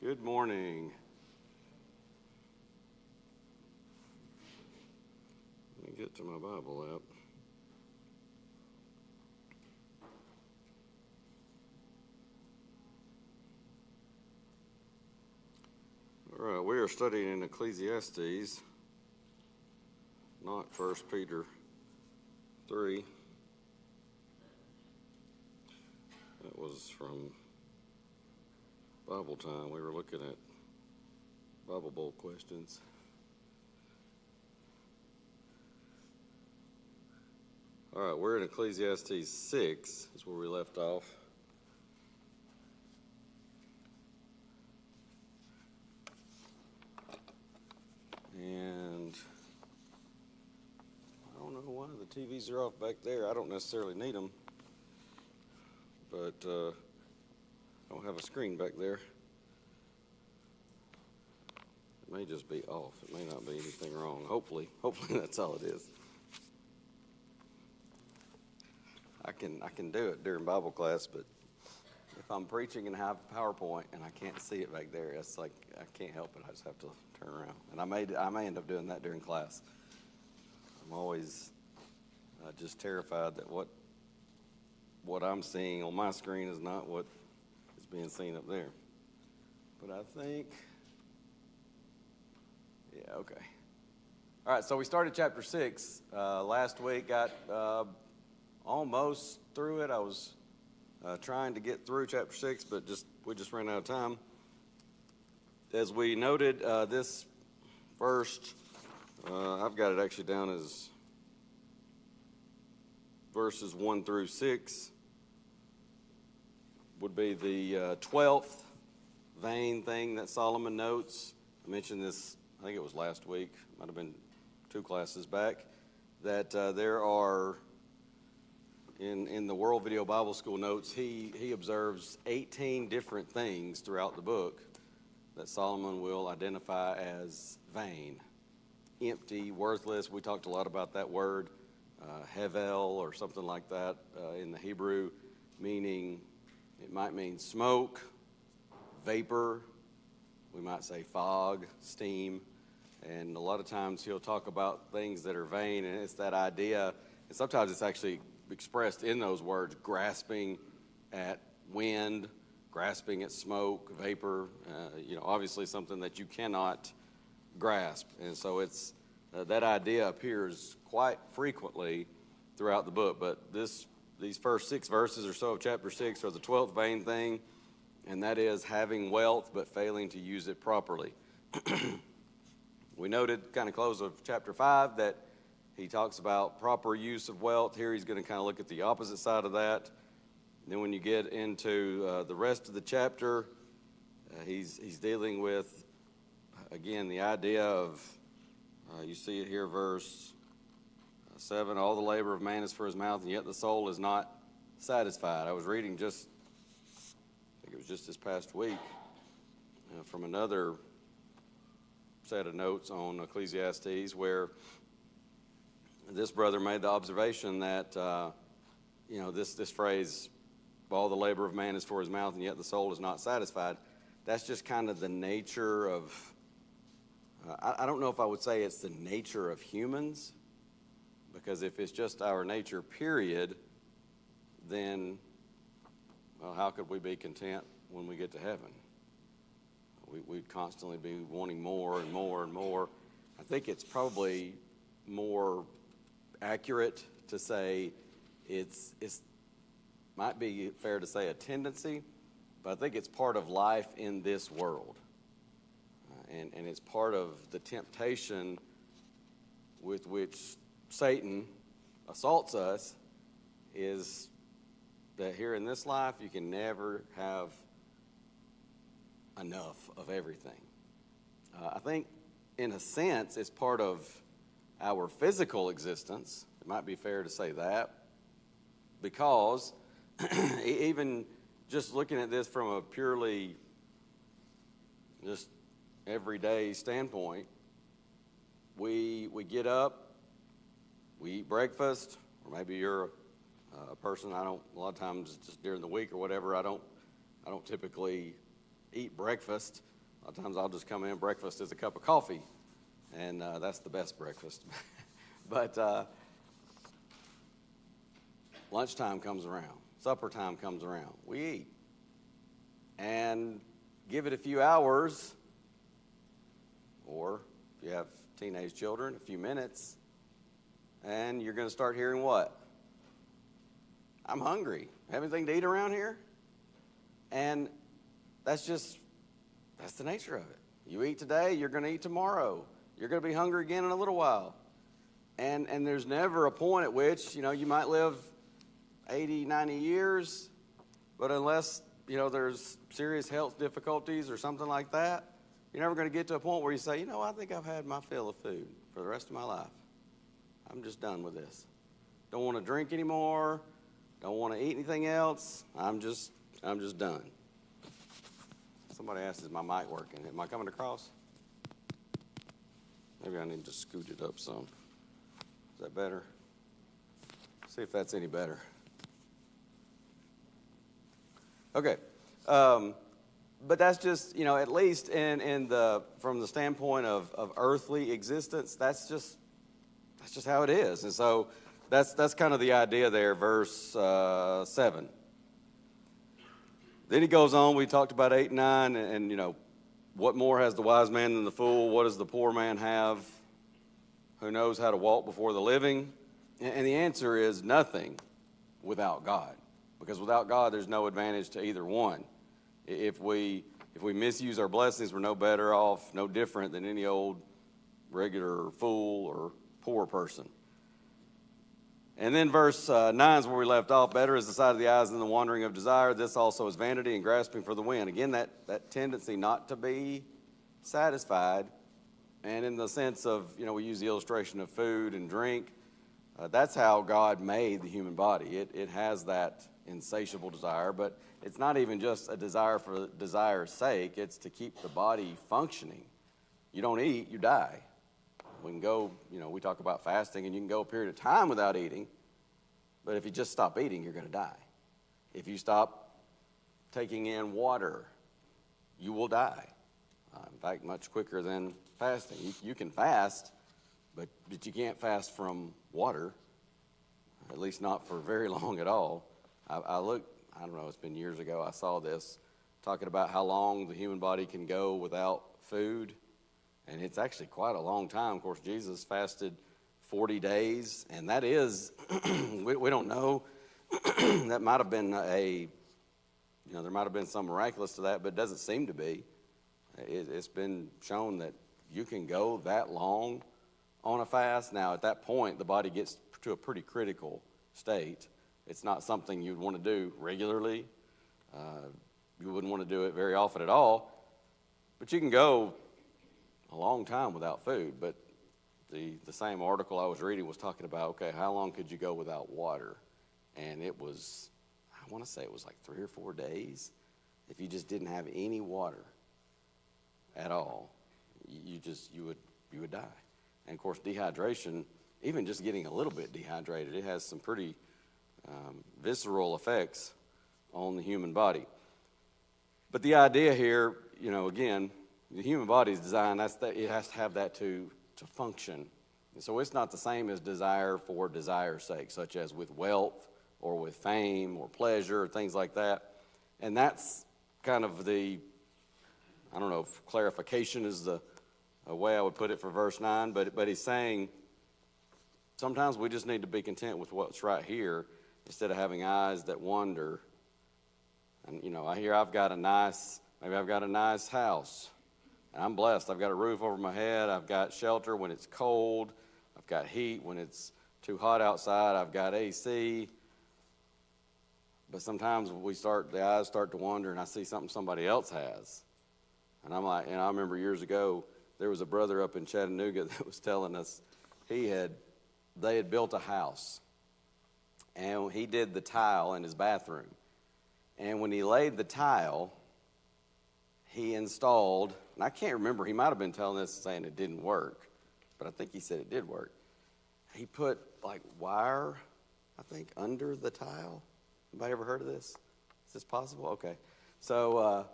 Good morning. Let me get to my Bible app. All right, we are studying in Ecclesiastes, not 1 Peter 3. That was from Bible time. We were looking at Bible Bowl questions. All right, we're in Ecclesiastes 6, is where we left off. And I don't know why the TVs are off back there. I don't necessarily need them, but I don't have a screen back there. It may just be off. It may not be anything wrong. Hopefully that's all it is. I can do it during Bible class, but if I'm preaching and have PowerPoint and I can't see it back there, it's like I can't help it. I just have to turn around, and I may end up doing that during class. I'm always just terrified that what I'm seeing on my screen is not what is being seen up there. But I think, yeah, okay. All right, so we started chapter 6 last week. Got almost through it. I was trying to get through chapter 6, but we just ran out of time. As we noted, this first, I've got it actually down as verses 1 through 6, would be the 12th vain thing that Solomon notes. I mentioned this, I think it was last week, might have been 2 classes back, that there are, in the World Video Bible School notes, he observes 18 different things throughout the book that Solomon will identify as vain, empty, worthless. We talked a lot about that word, hevel or something like that in the Hebrew, meaning it might mean smoke, vapor, we might say fog, steam, and a lot of times he'll talk about things that are vain, and it's that idea, and sometimes it's actually expressed in those words, grasping at wind, grasping at smoke, vapor, obviously something that you cannot grasp. And so it's that idea appears quite frequently throughout the book. But these first 6 verses or so of chapter 6 are the 12th vain thing, and that is having wealth but failing to use it properly. We noted, kind of close of chapter 5, that he talks about proper use of wealth. Here he's going to kind of look at the opposite side of that. And then when you get into the rest of the chapter, he's dealing with, again, the idea of, you see it here, verse 7, all the labor of man is for his mouth, and yet the soul is not satisfied. I was reading I think it was just this past week, from another set of notes on Ecclesiastes, where this brother made the observation that, this phrase, all the labor of man is for his mouth, and yet the soul is not satisfied. That's just kind of the nature of, I don't know if I would say it's the nature of humans, because if it's just our nature, period, then, well, how could we be content when we get to heaven? We'd constantly be wanting more and more and more. I think it's probably more accurate to say it's might be fair to say a tendency, but I think it's part of life in this world. And it's part of the temptation with which Satan assaults us, is that here in this life you can never have enough of everything. I think in a sense it's part of our physical existence. It might be fair to say that, because even just looking at this from a purely just everyday standpoint, we get up, we eat breakfast, or maybe you're a person, a lot of times just during the week or whatever, I don't typically eat breakfast. A lot of times I'll just come in, breakfast is a cup of coffee, and that's the best breakfast. But lunchtime comes around, supper time comes around, we eat. And give it a few hours, or if you have teenage children, a few minutes, and you're going to start hearing what? I'm hungry. Have anything to eat around here? And that's the nature of it. You eat today, you're going to eat tomorrow. You're going to be hungry again in a little while. And there's never a point at which, you might live 80, 90 years, but unless, there's serious health difficulties or something like that, you're never going to get to a point where you say, I think I've had my fill of food for the rest of my life. I'm just done with this. Don't want to drink anymore. Don't want to eat anything else. I'm just done. Somebody asked, is my mic working? Am I coming across? Maybe I need to scoot it up some. Is that better? See if that's any better. Okay. But that's just, at least from the standpoint of earthly existence, that's just how it is. And so that's kind of the idea there, verse 7. Then he goes on, we talked about 8 and 9, and what more has the wise man than the fool? What does the poor man have? Who knows how to walk before the living? And the answer is nothing without God. Because without God, there's no advantage to either one. If we misuse our blessings, we're no better off, no different than any old regular fool or poor person. And then verse 9 is where we left off. Better is the sight of the eyes than the wandering of desire. This also is vanity and grasping for the wind. Again, that tendency not to be satisfied. And in the sense of, we use the illustration of food and drink. That's how God made the human body. It has that insatiable desire, but it's not even just a desire for desire's sake. It's to keep the body functioning. You don't eat, you die. We can go, we talk about fasting, and you can go a period of time without eating, but if you just stop eating, you're going to die. If you stop taking in water, you will die. In fact, much quicker than fasting. You can fast, but you can't fast from water, at least not for very long at all. I don't know, it's been years ago, I saw this, talking about how long the human body can go without food. And it's actually quite a long time. Of course, Jesus fasted 40 days, and that is, we don't know. That might have been there might have been some miraculous to that, but it doesn't seem to be. It's been shown that you can go that long on a fast. Now, at that point, the body gets to a pretty critical state. It's not something you'd want to do regularly. You wouldn't want to do it very often at all. But you can go a long time without food. But the same article I was reading was talking about, okay, how long could you go without water? And it was, I want to say it was like 3 or 4 days. If you just didn't have any water at all, you would die. And of course, dehydration, even just getting a little bit dehydrated, it has some pretty visceral effects on the human body. But the idea here, again, the human body is designed, it has to have that to function. And so it's not the same as desire for desire's sake, such as with wealth or with fame or pleasure or things like that. And that's kind of the, I don't know if clarification is the way I would put it for verse 9, but he's saying sometimes we just need to be content with what's right here instead of having eyes that wander. And, I've got a nice house. And I'm blessed. I've got a roof over my head. I've got shelter when it's cold. I've got heat when it's too hot outside. I've got AC. But sometimes the eyes start to wander, and I see something somebody else has. And I'm like, I remember years ago, there was a brother up in Chattanooga that was telling us they had built a house. And he did the tile in his bathroom. And when he laid the tile, he installed, and I can't remember, he might have been telling us saying it didn't work, but I think he said it did work. He put wire, I think, under the tile. Anybody ever heard of this? Is this possible? Okay. So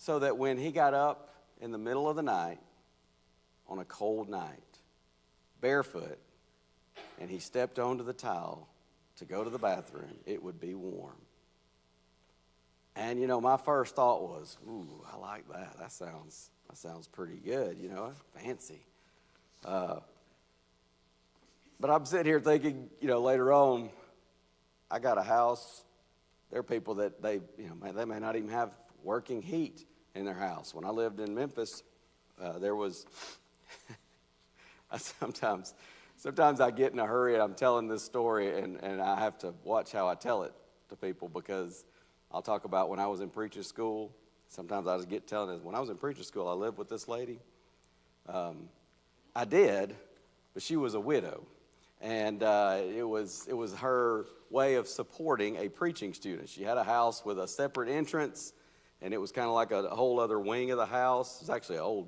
so that when he got up in the middle of the night, on a cold night, barefoot, and he stepped onto the tile to go to the bathroom, it would be warm. And, you know, my first thought was, ooh, I like that. That sounds pretty good, you know, fancy. But I'm sitting here thinking, you know, later on, I got a house. There are people that they may not even have working heat in their house. When I lived in Memphis, there was sometimes I get in a hurry and I'm telling this story and I have to watch how I tell it to people, because I'll talk about when I was in preacher school. Sometimes I just get telling it. When I was in preacher school, I lived with this lady. I did, but she was a widow. And it was her way of supporting a preaching student. She had a house with a separate entrance, and it was kind of like a whole other wing of the house. It was actually an old,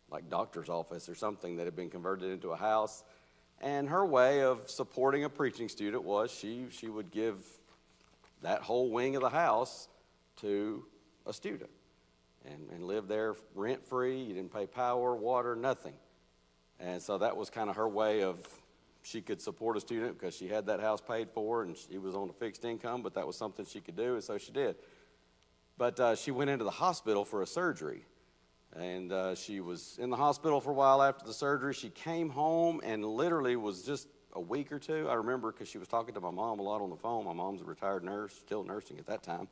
like, doctor's office or something that had been converted into a house. And her way of supporting a preaching student was she would give that whole wing of the house to a student and live there rent-free. You didn't pay power, water, nothing. And so that was kind of her way of, she could support a student because she had that house paid for and she was on a fixed income, but that was something she could do, and so she did. But she went into the hospital for a surgery, and she was in the hospital for a while after the surgery. She came home and literally was just a week or two. I remember because she was talking to my mom a lot on the phone. My mom's a retired nurse, still nursing at that time.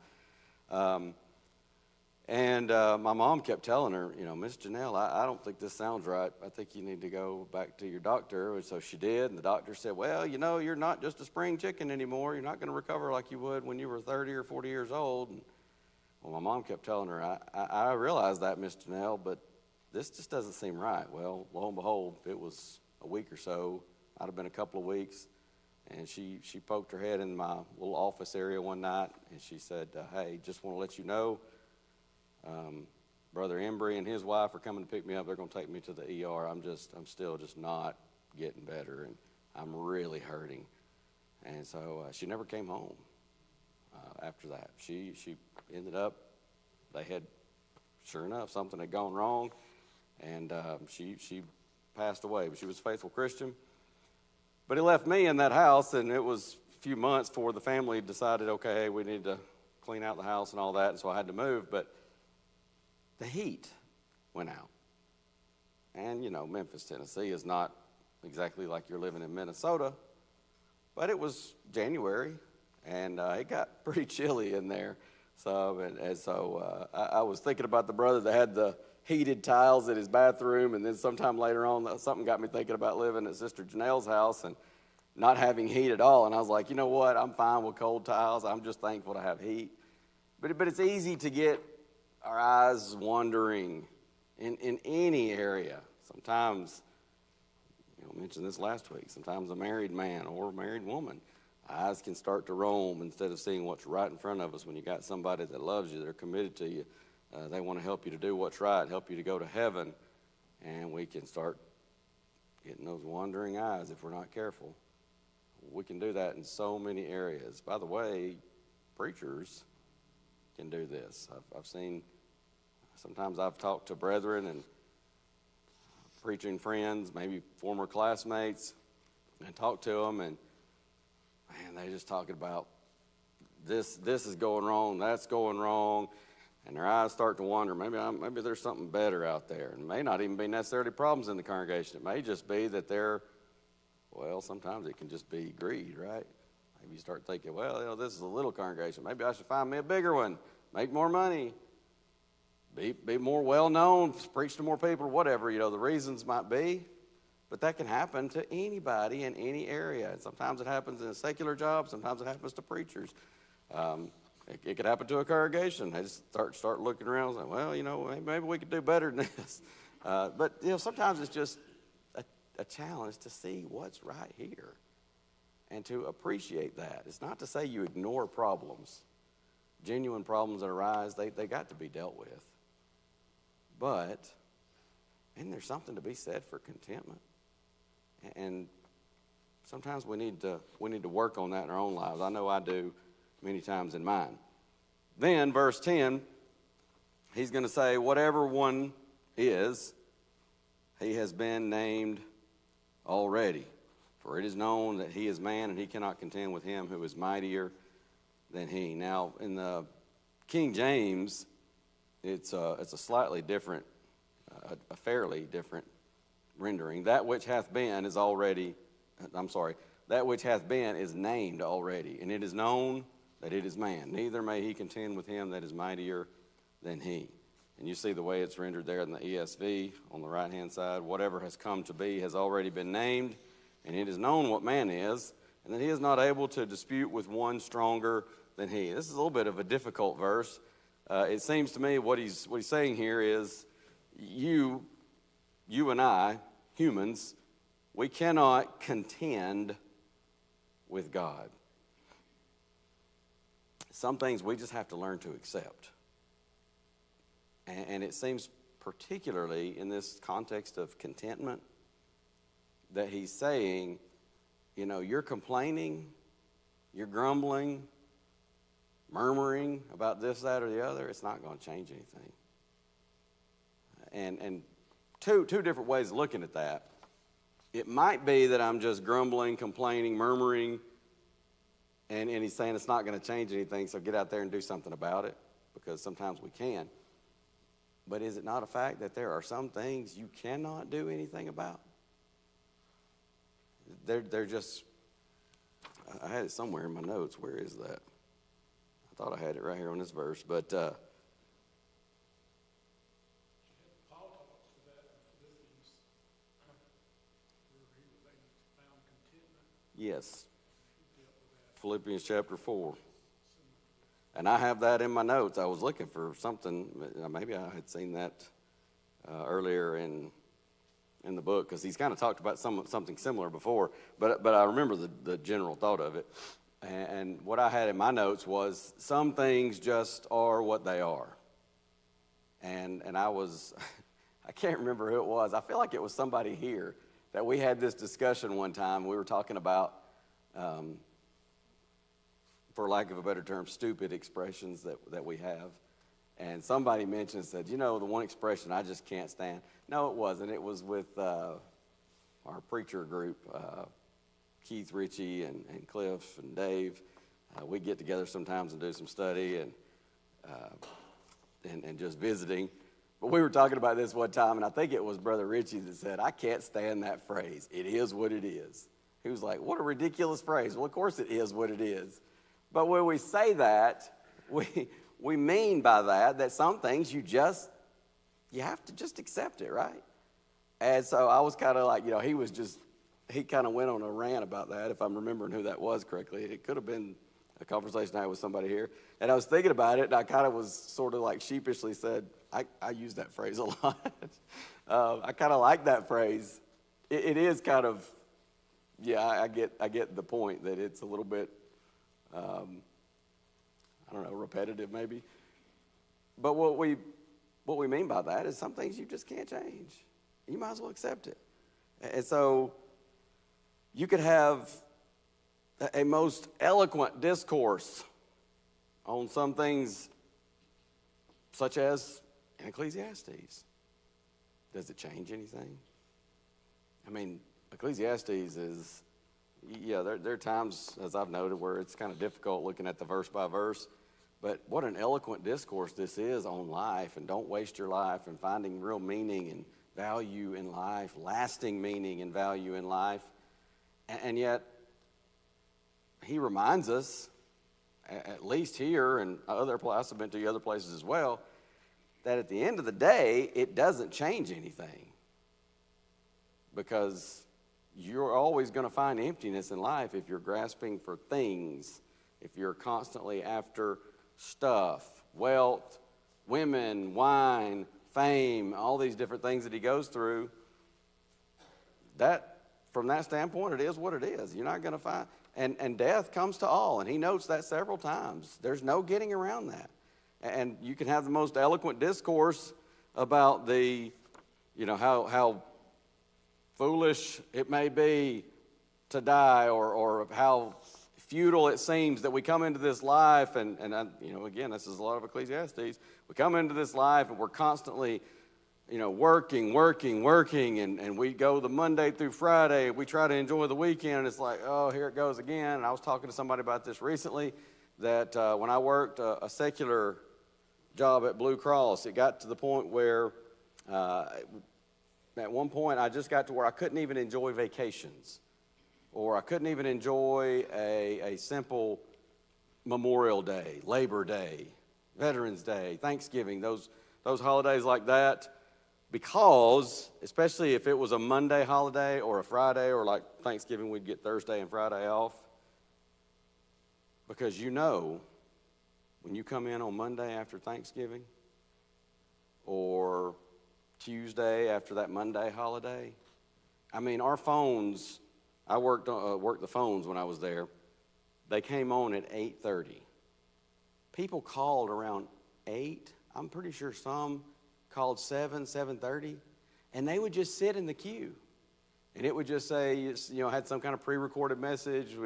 And my mom kept telling her, you know, Miss Janelle, I don't think this sounds right. I think you need to go back to your doctor. And so she did, and the doctor said, well, you know, you're not just a spring chicken anymore. You're not going to recover like you would when you were 30 or 40 years old. And, well, my mom kept telling her, I realize that, Miss Janelle, but this just doesn't seem right. Well, lo and behold, it was a week or so. I'd have been a couple of weeks. And she poked her head in my little office area one night, and she said, hey, just want to let you know, Brother Embry and his wife are coming to pick me up. They're going to take me to the ER. I'm still just not getting better, and I'm really hurting. And so she never came home after that. She ended up, they had, sure enough, something had gone wrong, and she passed away. But she was a faithful Christian. But he left me in that house, and it was a few months before the family decided, okay, hey, we need to clean out the house and all that, and so I had to move. But the heat went out. And, you know, Memphis, Tennessee is not exactly like you're living in Minnesota, but it was January, and it got pretty chilly in there. So, I was thinking about the brother that had the heated tiles in his bathroom, and then sometime later on, something got me thinking about living at Sister Janelle's house and not having heat at all. And I was like, you know what, I'm fine with cold tiles. I'm just thankful to have heat. But it's easy to get our eyes wandering in any area. Sometimes, you know, I mentioned this last week, sometimes a married man or a married woman, eyes can start to roam instead of seeing what's right in front of us. When you got somebody that loves you, they're committed to you, they want to help you to do what's right, help you to go to heaven, and we can start getting those wandering eyes if we're not careful. We can do that in so many areas. By the way, preachers can do this. I've seen, sometimes I've talked to brethren and preaching friends, maybe former classmates, and talked to them, and man, they just talking about this is going wrong, that's going wrong, and their eyes start to wander. Maybe there's something better out there. And it may not even be necessarily problems in the congregation. It may just be that sometimes it can just be greed, right? Maybe you start thinking, well, you know, this is a little congregation. Maybe I should find me a bigger one, make more money, be more well-known, preach to more people, or whatever, you know, the reasons might be. But that can happen to anybody in any area. And sometimes it happens in a secular job. Sometimes it happens to preachers. It could happen to a congregation. They just start looking around and say, well, you know, maybe we could do better than this. But, you know, sometimes it's just a challenge to see what's right here and to appreciate that. It's not to say you ignore problems. Genuine problems that arise, they got to be dealt with. But, and there's something to be said for contentment. And sometimes we need to work on that in our own lives. I know I do many times in mine. Then, verse 10, he's going to say, whatever one is, he has been named already. For it is known that he is man, and he cannot contend with him who is mightier than he. Now, in the King James, it's a slightly different, a fairly different rendering. That which hath been is already, that which hath been is named already, and it is known that it is man. Neither may he contend with him that is mightier than he. And you see the way it's rendered there in the ESV on the right-hand side. Whatever has come to be has already been named, and it is known what man is, and that he is not able to dispute with one stronger than he. This is a little bit of a difficult verse. It seems to me what he's saying here is you and I, humans, we cannot contend with God. Some things we just have to learn to accept. And it seems particularly in this context of contentment that he's saying, you're complaining, you're grumbling, murmuring about this, that, or the other. It's not going to change anything. And two different ways of looking at that. It might be that I'm just grumbling, complaining, murmuring, and he's saying it's not going to change anything, so get out there and do something about it, because sometimes we can. But is it not a fact that there are some things you cannot do anything about? They're just, I had it somewhere in my notes. Where is that? I thought I had it right here on this verse, but Paul talks to that in Philippians, where he found contentment. yes, Philippians chapter 4. And I have that in my notes. I was looking for something. Maybe I had seen that earlier in the book, because he's kind of talked about something similar before. But I remember the general thought of it. And what I had in my notes was some things just are what they are. And I can't remember who it was. I feel like it was somebody here that we had this discussion one time. We were talking about, for lack of a better term, stupid expressions that we have. And somebody mentioned, said, the one expression I just can't stand. No, it wasn't. It was with our preacher group, Keith Ritchie and Cliff and Dave. We get together sometimes and do some study and just visiting. But we were talking about this one time, and I think it was Brother Ritchie that said, I can't stand that phrase. It is what it is. He was like, what a ridiculous phrase. Well, of course it is what it is. But when we say that, we mean by that some things you have to just accept it, right? And so I was kind of like, he kind of went on a rant about that, if I'm remembering who that was correctly. It could have been a conversation I had with somebody here. And I was thinking about it, and I kind of was sort of like sheepishly said, I use that phrase a lot. I kind of like that phrase. It is kind of, I get the point that it's a little bit, repetitive maybe. But what we mean by that is some things you just can't change. You might as well accept it. And so you could have a most eloquent discourse on some things, such as in Ecclesiastes. Does it change anything? I mean, Ecclesiastes is, there are times, as I've noted, where it's kind of difficult looking at the verse by verse. But what an eloquent discourse this is on life, and don't waste your life, and finding real meaning and value in life, lasting meaning and value in life. And yet, he reminds us, at least here and other places, I've been to other places as well, that at the end of the day, it doesn't change anything. Because you're always going to find emptiness in life if you're grasping for things, if you're constantly after stuff, wealth, women, wine, fame, all these different things that he goes through. That, from that standpoint, it is what it is. You're not going to find, and death comes to all, and he notes that several times. There's no getting around that. And you can have the most eloquent discourse about how foolish it may be to die, or how futile it seems that we come into this life, and again, this is a lot of Ecclesiastes. We come into this life and we're constantly, working, and we go the Monday through Friday. We try to enjoy the weekend, and it's like, oh, here it goes again. And I was talking to somebody about this recently, that when I worked a secular job at Blue Cross, it got to the point where at one point I just got to where I couldn't even enjoy vacations, or I couldn't even enjoy a simple Memorial Day, Labor Day, Veterans Day, Thanksgiving, those holidays like that, because, especially if it was a Monday holiday or a Friday, or like Thanksgiving, we'd get Thursday and Friday off, because when you come in on Monday after Thanksgiving, or Tuesday after that Monday holiday, our phones, I worked the phones when I was there. They came on at 8:30. People called around 8. I'm pretty sure some called 7:30, and they would just sit in the queue. And it would just say, had some kind of pre-recorded message,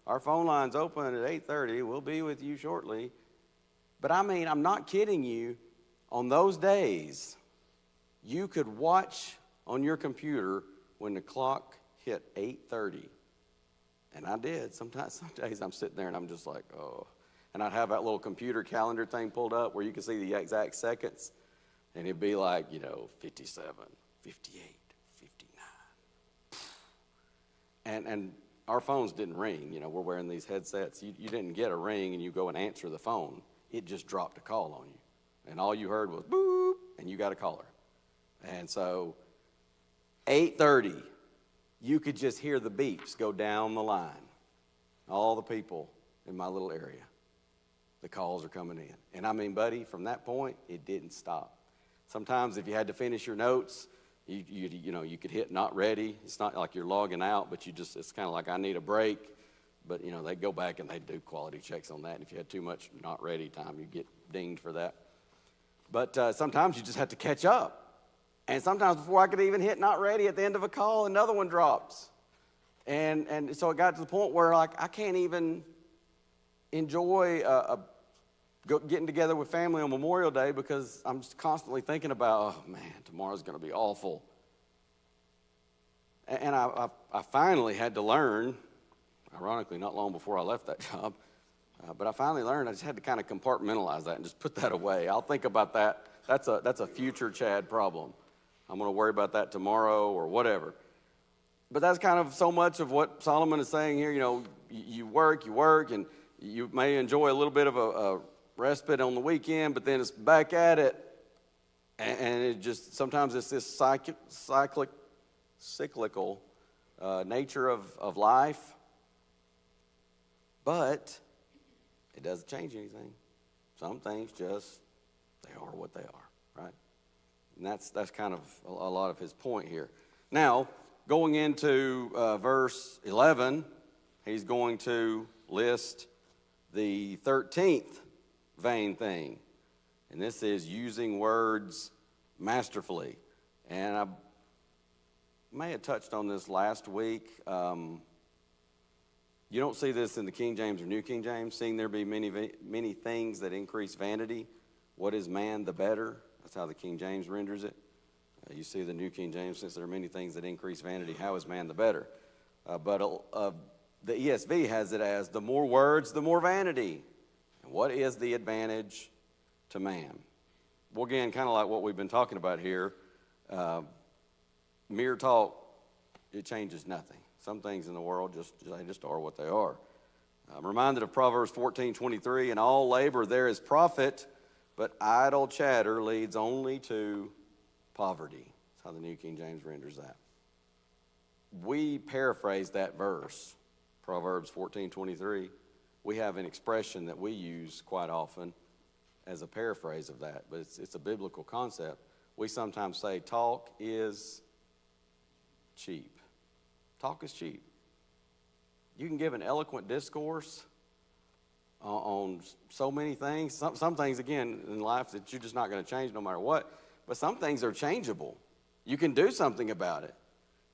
our phone line's open at 8:30. We'll be with you shortly. But I'm not kidding you. On those days, you could watch on your computer when the clock hit 8:30. And I did. Some days I'm sitting there and I'm just like, oh. And I'd have that little computer calendar thing pulled up where you could see the exact seconds. And it'd be like, 57, 58, 59. And our phones didn't ring. We're wearing these headsets. You didn't get a ring and you go and answer the phone. It just dropped a call on you. And all you heard was boop, and you got a caller. And so 8:30, you could just hear the beeps go down the line. All the people in my little area, the calls are coming in. And buddy, from that point, it didn't stop. Sometimes if you had to finish your notes, you could hit not ready. It's not like you're logging out, but it's kind of like I need a break. But, they go back and they do quality checks on that. And if you had too much not ready time, you get dinged for that. But sometimes you just have to catch up. And sometimes before I could even hit not ready at the end of a call, another one drops. And so it got to the point where, I can't even enjoy getting together with family on Memorial Day, because I'm just constantly thinking about, oh, man, tomorrow's going to be awful. And I finally had to learn, ironically, not long before I left that job, but I finally learned I just had to kind of compartmentalize that and just put that away. I'll think about that. That's a future Chad problem. I'm going to worry about that tomorrow or whatever. But that's kind of so much of what Solomon is saying here. You work, and you may enjoy a little bit of a respite on the weekend, but then it's back at it. And it just, sometimes it's this cyclical nature of life. But it doesn't change anything. Some things just, they are what they are, right? And that's kind of a lot of his point here. Now, going into verse 11, he's going to list the 13th vain thing. And this is using words masterfully. And I may have touched on this last week. You don't see this in the King James or New King James. Seeing there be many things that increase vanity, what is man the better? That's how the King James renders it. You see the New King James, since there are many things that increase vanity, how is man the better? But the ESV has it as, the more words, the more vanity. And what is the advantage to man? Well, again, kind of like what we've been talking about here, mere talk, it changes nothing. Some things in the world they just are what they are. I'm reminded of Proverbs 14:23, in all labor there is profit, but idle chatter leads only to poverty. That's how the New King James renders that. We paraphrase that verse, Proverbs 14:23. We have an expression that we use quite often as a paraphrase of that, but it's a biblical concept. We sometimes say talk is cheap. Talk is cheap. You can give an eloquent discourse on so many things. Some things, again, in life that you're just not going to change no matter what. But some things are changeable. You can do something about it.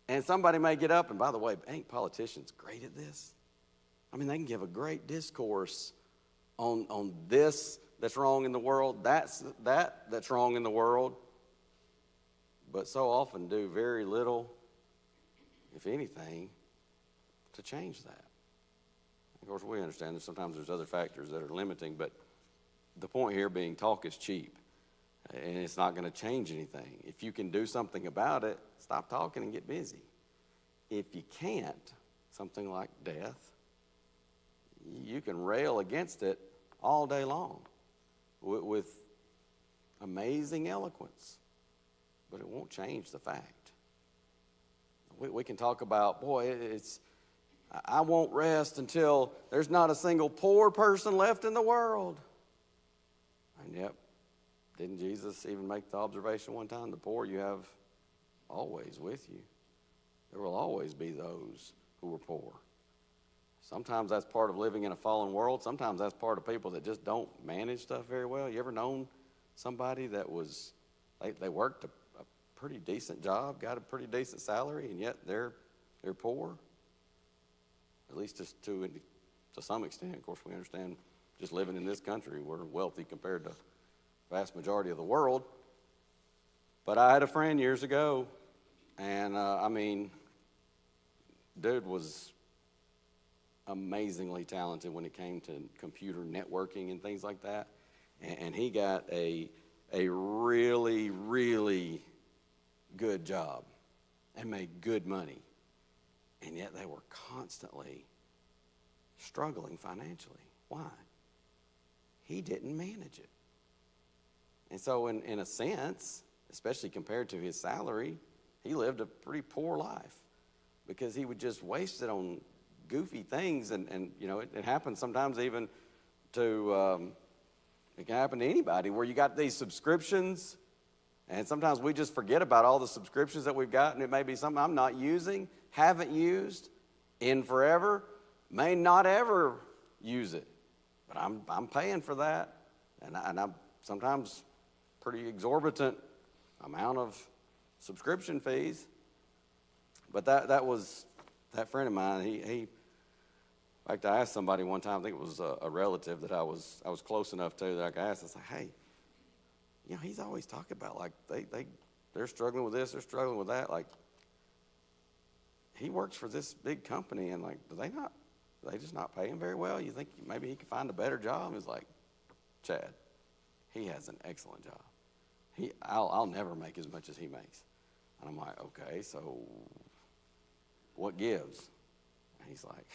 And somebody may get up, and by the way, ain't politicians great at this? I mean, they can give a great discourse on this that's wrong in the world, that's wrong in the world, but so often do very little, if anything, to change that. Of course, we understand that sometimes there's other factors that are limiting, but the point here being talk is cheap, and it's not going to change anything. If you can do something about it, stop talking and get busy. If you can't, something like death, you can rail against it all day long with amazing eloquence, but it won't change the fact. We can talk about, boy, I won't rest until there's not a single poor person left in the world. And yep, didn't Jesus even make the observation one time, the poor you have always with you. There will always be those who are poor. Sometimes that's part of living in a fallen world. Sometimes that's part of people that just don't manage stuff very well. You ever known somebody that they worked a pretty decent job, got a pretty decent salary, and yet they're poor? At least just to some extent. Of course, we understand just living in this country, we're wealthy compared to the vast majority of the world. But I had a friend years ago, and dude was amazingly talented when it came to computer networking and things like that. And he got a really, really good job and made good money. And yet they were constantly struggling financially. Why? He didn't manage it. And so in a sense, especially compared to his salary, he lived a pretty poor life because he would just waste it on goofy things. And you know, it happens sometimes even to, it can happen to anybody where you got these subscriptions, and sometimes we just forget about all the subscriptions that we've got, and it may be something I'm not using, haven't used in forever, may not ever use it. But I'm paying for that, and I'm sometimes pretty exorbitant amount of subscription fees. But that was that friend of mine. He in fact, I asked somebody one time, I think it was a relative that I was close enough to that I could ask. I said, hey, you know, he's always talking about like they're struggling with this, they're struggling with that. Like, he works for this big company, and like, do they just not pay him very well? You think maybe he could find a better job? He's like, Chad, he has an excellent job. I'll never make as much as he makes. And I'm like, okay, so what gives? And he's like,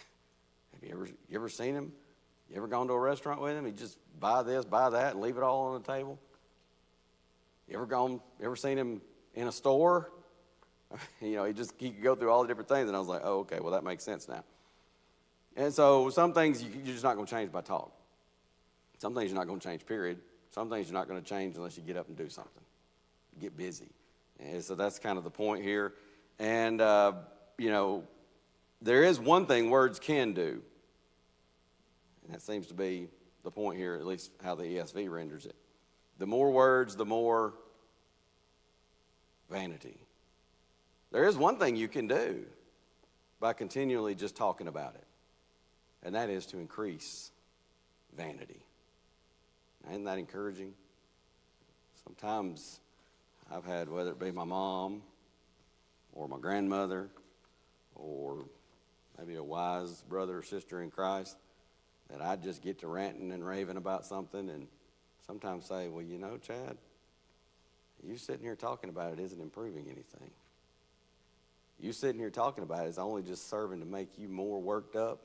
have you ever seen him? You ever gone to a restaurant with him? He just buy this, buy that, and leave it all on the table. You ever seen him in a store? You know, he could go through all the different things. And I was like, oh, okay, well, that makes sense now. And so some things you're just not going to change by talk. Some things you're not going to change, period. Some things you're not going to change unless you get up and do something. Get busy. And so that's kind of the point here. And, you know, there is one thing words can do. And that seems to be the point here, at least how the ESV renders it. The more words, the more vanity. There is one thing you can do by continually just talking about it, and that is to increase vanity. Isn't that encouraging? Sometimes I've had, whether it be my mom or my grandmother or maybe a wise brother or sister in Christ, that I just get to ranting and raving about something and sometimes say, well, you know, Chad, you sitting here talking about it isn't improving anything. You sitting here talking about it is only just serving to make you more worked up,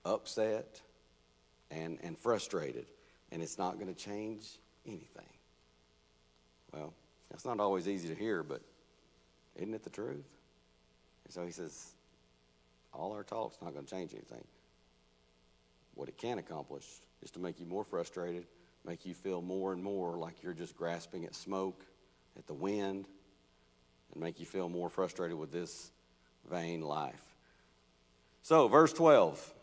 upset, and frustrated. And it's not going to change anything. Well, that's not always easy to hear, but isn't it the truth? And so he says, all our talk's not going to change anything. What it can accomplish is to make you more frustrated, make you feel more and more like you're just grasping at smoke, at the wind, and make you feel more frustrated with this vain life. So, verse 12.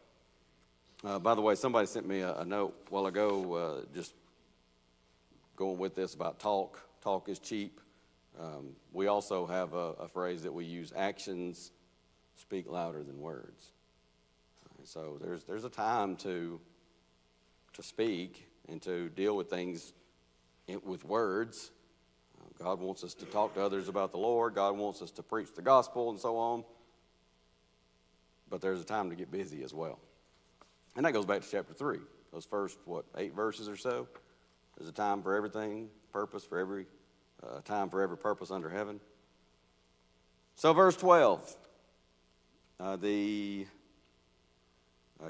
By the way, somebody sent me a note a while ago, just going with this about talk. Talk is cheap. We also have a phrase that we use, actions speak louder than words. And so there's a time to speak and to deal with things with words. God wants us to talk to others about the Lord. God wants us to preach the gospel and so on. But there's a time to get busy as well. And that goes back to chapter 3. Those first, 8 verses or so. There's a time for everything, purpose for every, time for every purpose under heaven. So verse 12, the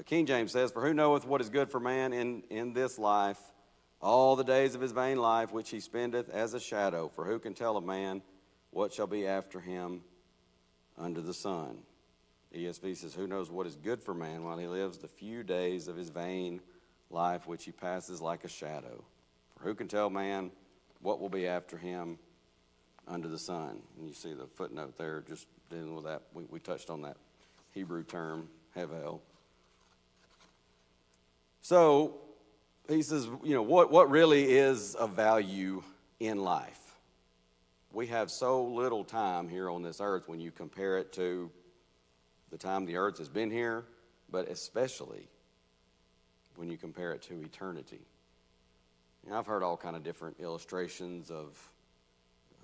King James says, "For who knoweth what is good for man in this life, all the days of his vain life, which he spendeth as a shadow? For who can tell a man what shall be after him under the sun?" ESV says, "Who knows what is good for man while he lives the few days of his vain life, which he passes like a shadow? For who can tell man what will be after him under the sun?" And you see the footnote there, just dealing with that. We touched on that Hebrew term, hevel. So he says, what really is of value in life? We have so little time here on this earth when you compare it to the time the earth has been here, but especially when you compare it to eternity. I've heard all kind of different illustrations of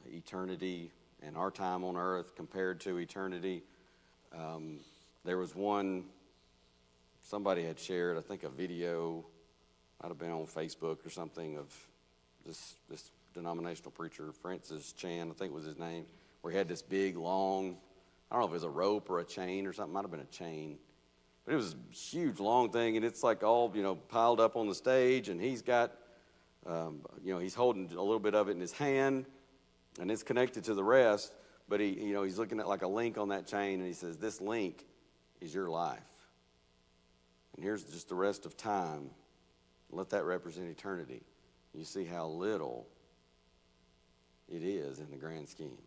eternity and our time on earth compared to eternity. There was one, somebody had shared, I think a video, might have been on Facebook or something, of this denominational preacher, Francis Chan, I think was his name, where he had this big, long, I don't know if it was a rope or a chain or something, might have been a chain. But it was a huge, long thing, and it's like all, piled up on the stage, and he's got, he's holding a little bit of it in his hand, and it's connected to the rest, but he's looking at like a link on that chain, and he says, "This link is your life. And here's just the rest of time. Let that represent eternity." You see how little it is in the grand scheme.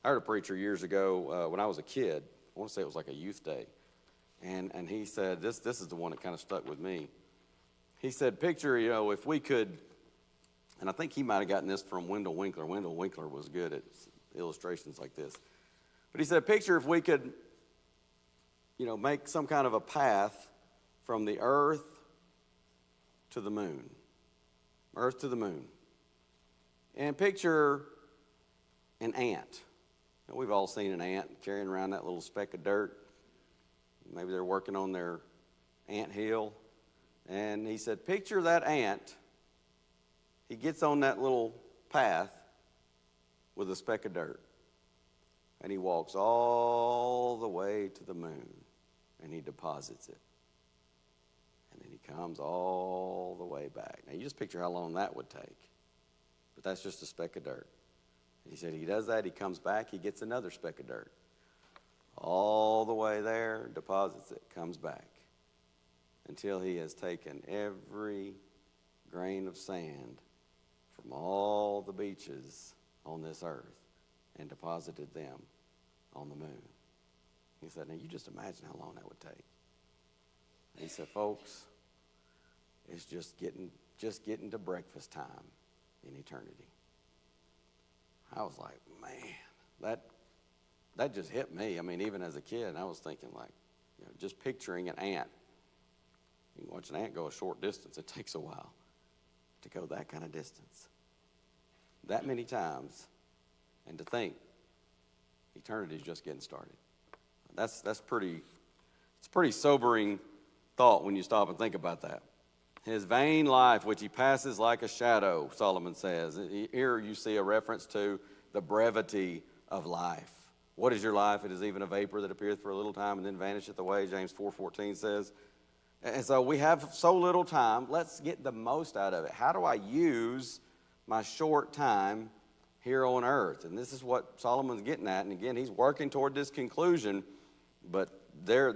I heard a preacher years ago when I was a kid. I want to say it was like a youth day. And he said, this is the one that kind of stuck with me. He said, picture, if we could, and I think he might have gotten this from Wendell Winkler. Wendell Winkler was good at illustrations like this. But he said, picture if we could, make some kind of a path from the earth to the moon. Earth to the moon. And picture an ant. We've all seen an ant carrying around that little speck of dirt. Maybe they're working on their ant hill. And he said, picture that ant. He gets on that little path with a speck of dirt. And he walks all the way to the moon. And he deposits it. And then he comes all the way back. Now, you just picture how long that would take. But that's just a speck of dirt. He said he does that, he comes back, he gets another speck of dirt. All the way there, deposits it, comes back. Until he has taken every grain of sand from all the beaches on this earth and deposited them on the moon. He said, now you just imagine how long that would take. He said, folks, it's just getting to breakfast time in eternity. I was like, man, that just hit me. I mean, even as a kid, I was thinking like, just picturing an ant. You can watch an ant go a short distance. It takes a while to go that kind of distance. That many times. And to think, eternity is just getting started. It's pretty sobering thought when you stop and think about that. His vain life, which he passes like a shadow, Solomon says. Here you see a reference to the brevity of life. What is your life? It is even a vapor that appeareth for a little time and then vanisheth away, James 4:14 says. And so we have so little time. Let's get the most out of it. How do I use my short time here on earth? And this is what Solomon's getting at. And again, he's working toward this conclusion. But there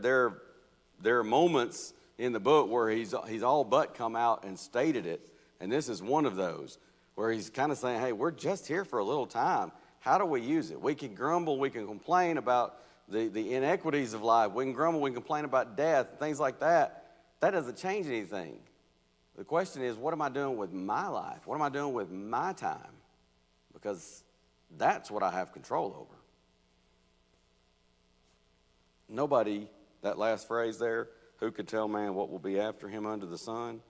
are moments in the book where he's all but come out and stated it. And this is one of those where he's kind of saying, hey, we're just here for a little time. How do we use it? We can grumble, we can complain about the inequities of life. We can grumble, we can complain about death, things like that. That doesn't change anything. The question is, what am I doing with my life? What am I doing with my time? Because that's what I have control over. Nobody, that last phrase there, Who could tell man what will be after him under the sun?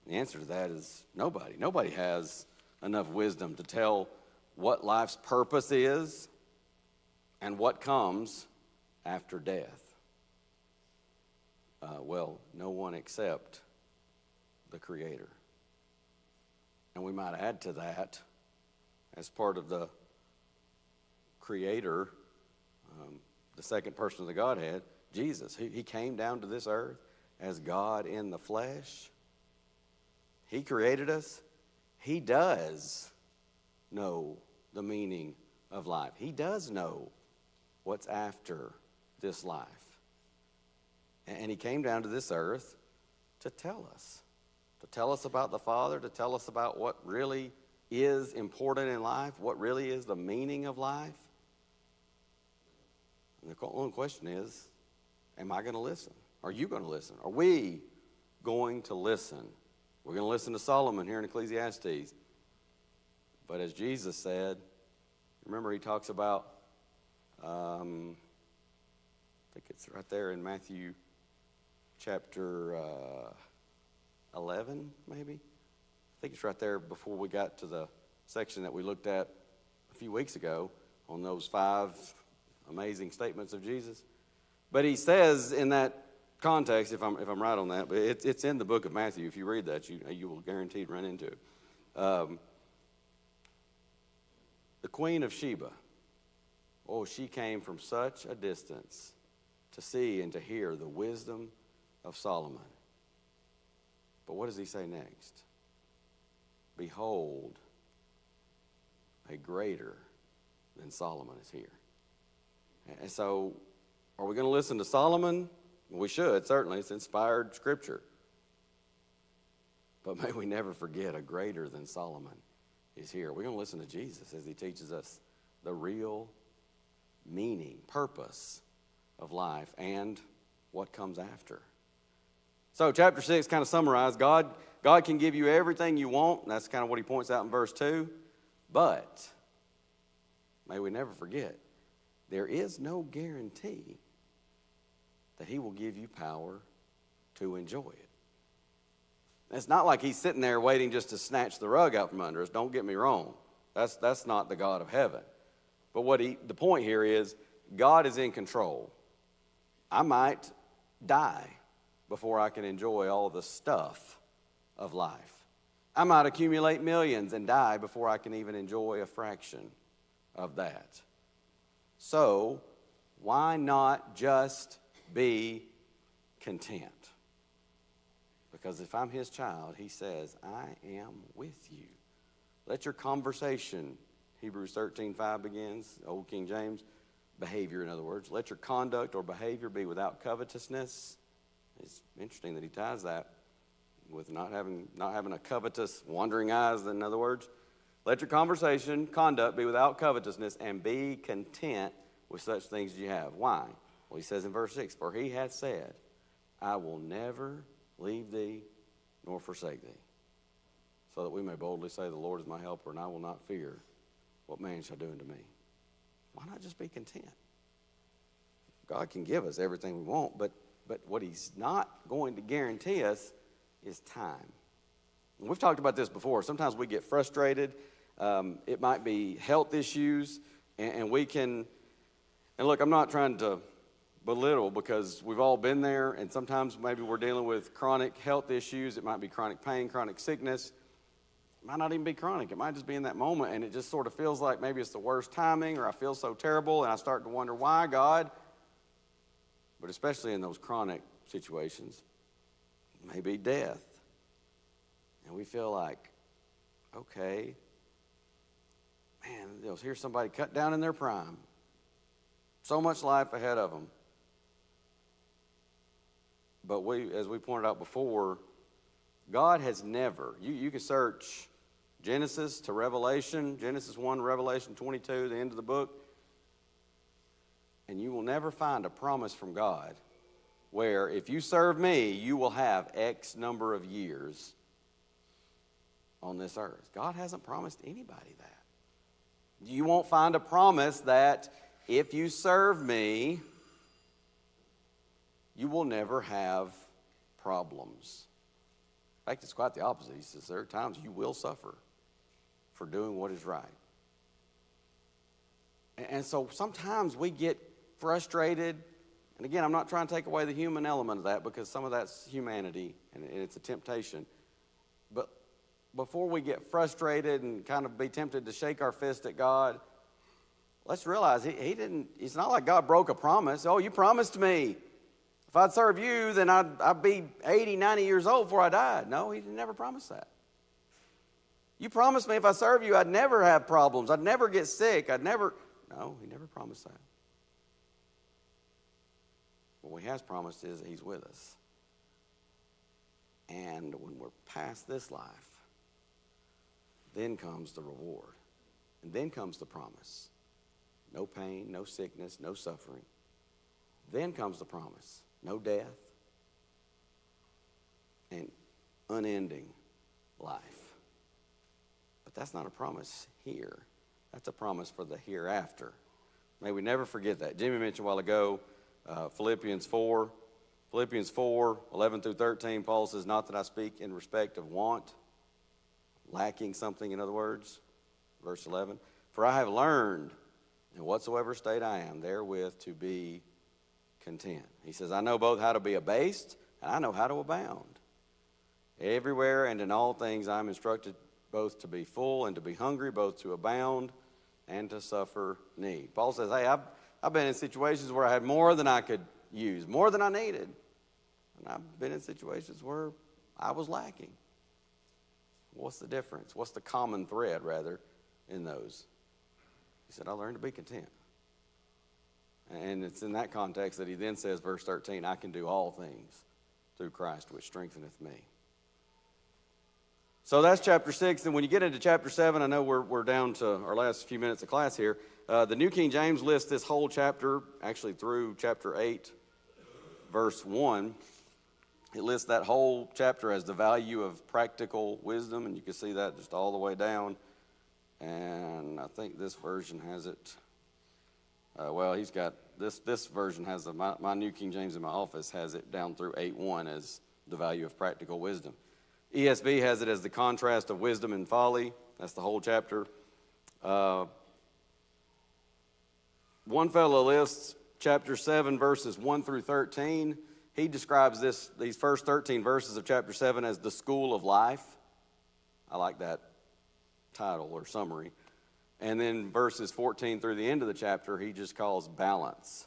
The answer to that is nobody. Nobody has enough wisdom to tell what life's purpose is and what comes after death. Well, no one except the Creator. And we might add to that, as part of the Creator, the second person of the Godhead, Jesus. He came down to this earth as God in the flesh. He created us. He does know the meaning of life. He does know what's after this life. And he came down to this earth to tell us about the Father, to tell us about what really is important in life, what really is the meaning of life. And the only question is, am I going to listen? Are you going to listen? Are we going to listen? We're going to listen to Solomon here in Ecclesiastes. But as Jesus said, remember he talks about, I think it's right there in Matthew chapter 11, maybe? I think it's right there before we got to the section that we looked at a few weeks ago on those 5 amazing statements of Jesus. But he says in that context, if I'm right on that, but it's in the book of Matthew. If you read that, you will guaranteed run into it. The Queen of Sheba, she came from such a distance to see and to hear the wisdom of Solomon. But what does he say next? Behold, a greater than Solomon is here. And so, are we going to listen to Solomon? We should, certainly. It's inspired scripture. But may we never forget a greater than Solomon is here. We're going to listen to Jesus as he teaches us the real meaning, purpose of life and what comes after. So chapter 6 kind of summarized, God can give you everything you want. And that's kind of what he points out in verse 2. But may we never forget, there is no guarantee that he will give you power to enjoy it. It's not like he's sitting there waiting just to snatch the rug out from under us. Don't get me wrong. That's not the God of heaven. But the point here is God is in control. I might die before I can enjoy all the stuff of life. I might accumulate millions and die before I can even enjoy a fraction of that. So, why not just be content? Because if I'm his child, he says, I am with you. Let your conversation, Hebrews 13:5 begins, Old King James, behavior in other words. Let your conduct or behavior be without covetousness. It's interesting that he ties that with not having a covetous, wandering eyes, in other words. Let your conduct be without covetousness, and be content with such things as you have. Why? Well, he says in verse 6, for he hath said, I will never leave thee nor forsake thee, so that we may boldly say, the Lord is my helper, and I will not fear what man shall do unto me. Why not just be content? God can give us everything we want, but what he's not going to guarantee us is time. And we've talked about this before. Sometimes we get frustrated. It might be health issues, and we can, and look, I'm not trying to belittle, because we've all been there, and sometimes maybe we're dealing with chronic health issues. It might be chronic pain, chronic sickness. It might not even be chronic. It might just be in that moment, and it just sort of feels like maybe it's the worst timing, or I feel so terrible, and I start to wonder, why, God? But especially in those chronic situations, maybe death. And we feel like, okay, man, here's somebody cut down in their prime. So much life ahead of them. But as we pointed out before, God has never, you can search Genesis to Revelation, Genesis 1, Revelation 22, the end of the book, and you will never find a promise from God where if you serve me, you will have X number of years on this earth. God hasn't promised anybody that. You won't find a promise that if you serve me, you will never have problems. In fact, it's quite the opposite. He says there are times you will suffer for doing what is right. And so sometimes we get frustrated. And again, I'm not trying to take away the human element of that, because some of that's humanity and it's a temptation. But before we get frustrated and kind of be tempted to shake our fist at God, let's realize he didn't. It's not like God broke a promise. Oh, you promised me if I'd serve you, then I'd be 80, 90 years old before I died. No, he never promised that. You promised me if I serve you, I'd never have problems. I'd never get sick. No, he never promised that. What he has promised is that he's with us. And when we're past this life, then comes the reward. And then comes the promise. No pain, no sickness, no suffering. Then comes the promise. No death. And unending life. But that's not a promise here. That's a promise for the hereafter. May we never forget that. Jimmy mentioned a while ago, Philippians 4. Philippians 4, 11 through 13, Paul says, not that I speak in respect of want, lacking something, in other words. Verse 11, for I have learned in whatsoever state I am, therewith to be content. He says, I know both how to be abased, and I know how to abound. Everywhere and in all things I am instructed both to be full and to be hungry, both to abound and to suffer need. Paul says, hey, I've been in situations where I had more than I could use, more than I needed. And I've been in situations where I was lacking. What's the difference? What's the common thread, rather, in those? He said, I learned to be content. And it's in that context that he then says, verse 13, I can do all things through Christ which strengtheneth me. So that's chapter 6. And when you get into chapter 7, I know we're down to our last few minutes of class here. The New King James lists this whole chapter, actually through chapter 8, verse 1. It lists that whole chapter as the value of practical wisdom, and you can see that just all the way down. And I think this version has it. He's got this version has my New King James in my office has it down through 8:1 as the value of practical wisdom. ESV has it as the contrast of wisdom and folly. That's the whole chapter. One fellow lists chapter 7, verses 1 through 13. He describes these first 13 verses of chapter 7 as the school of life. I like that title or summary. And then verses 14 through the end of the chapter, he just calls balance.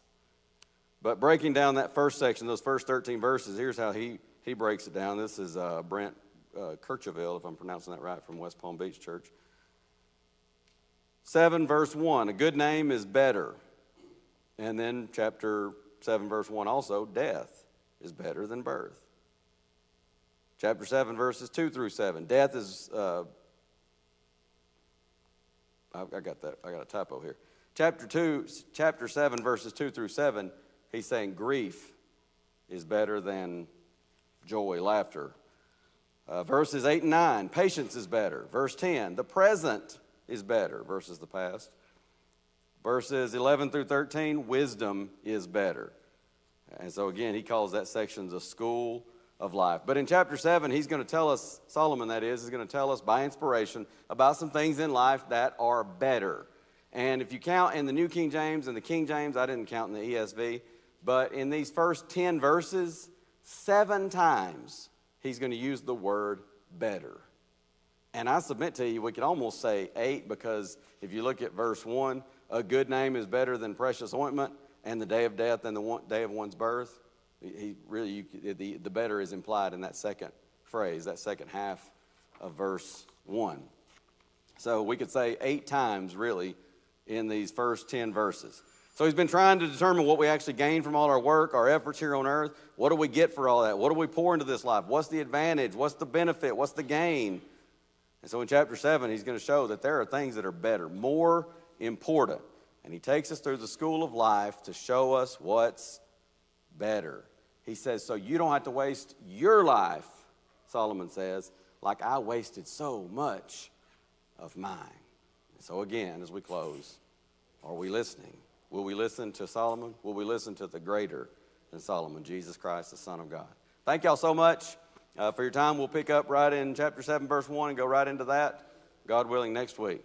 But breaking down that first section, those first 13 verses, here's how he breaks it down. This is Brent Kircheville, if I'm pronouncing that right, from West Palm Beach Church. 7 verse 1, a good name is better. And then chapter 7 verse 1 also, death is better than birth. Chapter 7 verses 2 through 7, death is, I got a typo here. Chapter 7 verses 2 through 7, he's saying grief is better than joy, laughter. Verses 8 and 9, patience is better. Verse 10, the present is better versus the past. Verses 11 through 13, wisdom is better. And so again, he calls that section the school of life. But in chapter 7, he's going to tell us, Solomon that is going to tell us by inspiration about some things in life that are better. And if you count in the New King James and the King James, I didn't count in the ESV, but in these first 10 verses, 7 times he's going to use the word better. And I submit to you, we could almost say 8, because if you look at verse 1, a good name is better than precious ointment, and the day of death than the day of one's birth. The better is implied in that second phrase, that second half of verse 1. So we could say 8 times, really, in these first 10 verses. So he's been trying to determine what we actually gain from all our work, our efforts here on earth. What do we get for all that? What do we pour into this life? What's the advantage? What's the benefit? What's the gain? And so in chapter 7, he's going to show that there are things that are better, more important. And he takes us through the school of life to show us what's better. He says, so you don't have to waste your life, Solomon says, like I wasted so much of mine. And so again, as we close, are we listening? Will we listen to Solomon? Will we listen to the greater than Solomon, Jesus Christ, the Son of God. Thank y'all so much for your time. We'll pick up right in chapter 7, verse 1, and go right into that, God willing, next week.